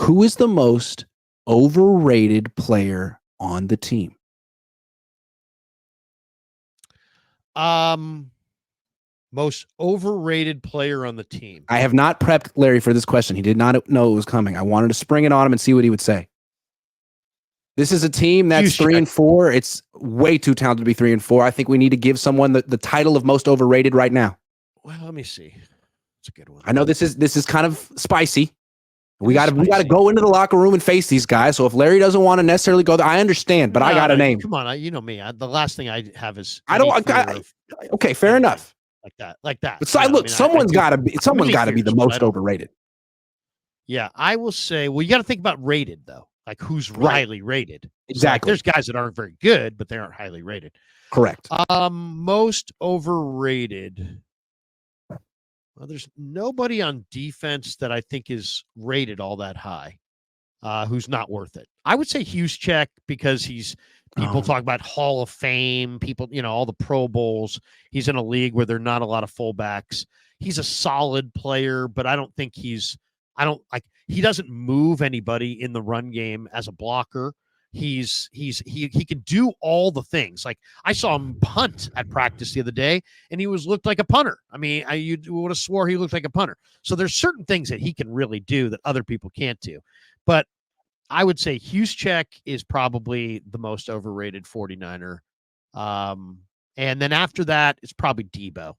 Who is the most overrated player on the team? Most overrated player on the team. I have not prepped Larry for this question. He did not know it was coming. I wanted to spring it on him and see what he would say. This is a team that's 3-4. It's way too talented to be 3-4. I think we need to give someone the title of most overrated right now. Well, let me see. It's a good one. I know this is kind of spicy. We got to go into the locker room and face these guys. So if Larry doesn't want to necessarily go there, I understand. But I got a name. Come on, you know me. The last thing I have is okay, fair enough. Like that. But look, someone's got to be the most overrated. Yeah, I will say. Well, you got to think about rated though. Like who's highly rated. Exactly. So, there's guys that aren't very good, but they aren't highly rated. Correct. Most overrated. Well, there's nobody on defense that I think is rated all that high, who's not worth it. I would say Juszczyk because people talk about Hall of Fame, people, all the Pro Bowls. He's in a league where there are not a lot of fullbacks. He's a solid player, but I don't think he doesn't move anybody in the run game as a blocker. He can do all the things. Like I saw him punt at practice the other day, and he looked like a punter. I mean, you would have swore he looked like a punter. So there's certain things that he can really do that other people can't do. But I would say Juszczyk is probably the most overrated 49er. And then after that, it's probably Debo.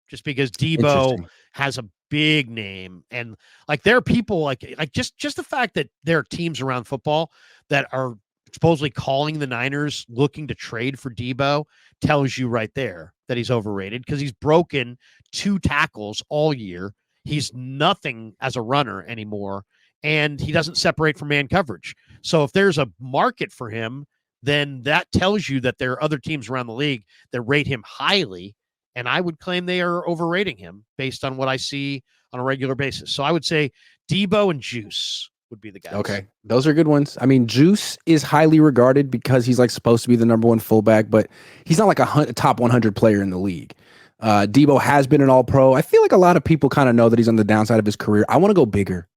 Just because Debo has a big name, and like there are people like just the fact that there are teams around football that are supposedly calling the Niners looking to trade for Debo tells you right there that he's overrated because he's broken 2 tackles all year. He's nothing as a runner anymore, and he doesn't separate from man coverage. So if there's a market for him, then that tells you that there are other teams around the league that rate him highly. And I would claim they are overrating him based on what I see on a regular basis. So I would say Debo and Juice would be the guys. Okay. Those are good ones. I mean, Juice is highly regarded because he's like supposed to be the number 1 fullback, but he's not like a top 100 player in the league. Debo has been an all-pro. I feel like a lot of people kind of know that he's on the downside of his career. I want to go bigger.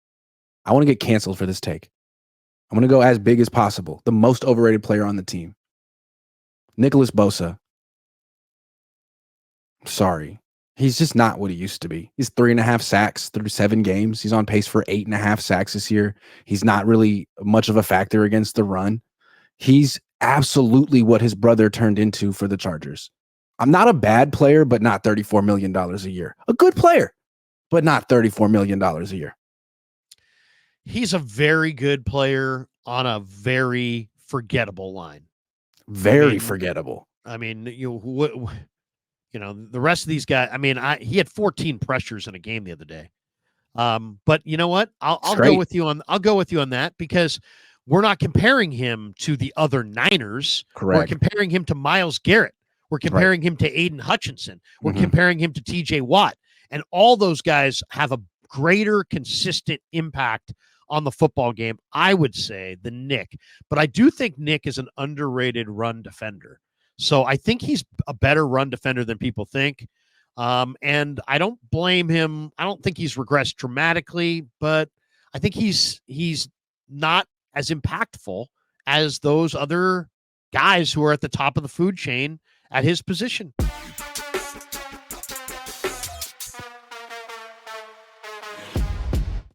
I want to get canceled for this take. I'm going to go as big as possible. The most overrated player on the team. Nicholas Bosa. Sorry. He's just not what he used to be. He's 3.5 sacks through 7 games. He's on pace for 8.5 sacks this year. He's not really much of a factor against the run. He's absolutely what his brother turned into for the Chargers. I'm not a bad player, but not $34 million a year. A good player, but not $34 million a year. He's a very good player on a very forgettable line. Very forgettable. I mean, the rest of these guys, I mean, he had 14 pressures in a game the other day. But you know what? I'll go with you on that because we're not comparing him to the other Niners. Correct. We're comparing him to Myles Garrett. We're comparing him to Aiden Hutchinson. We're comparing him to TJ Watt. And all those guys have a greater consistent impact on the football game, I would say, than Nick. But I do think Nick is an underrated run defender. So I think he's a better run defender than people think. And I don't blame him. I don't think he's regressed dramatically, but I think he's not as impactful as those other guys who are at the top of the food chain at his position.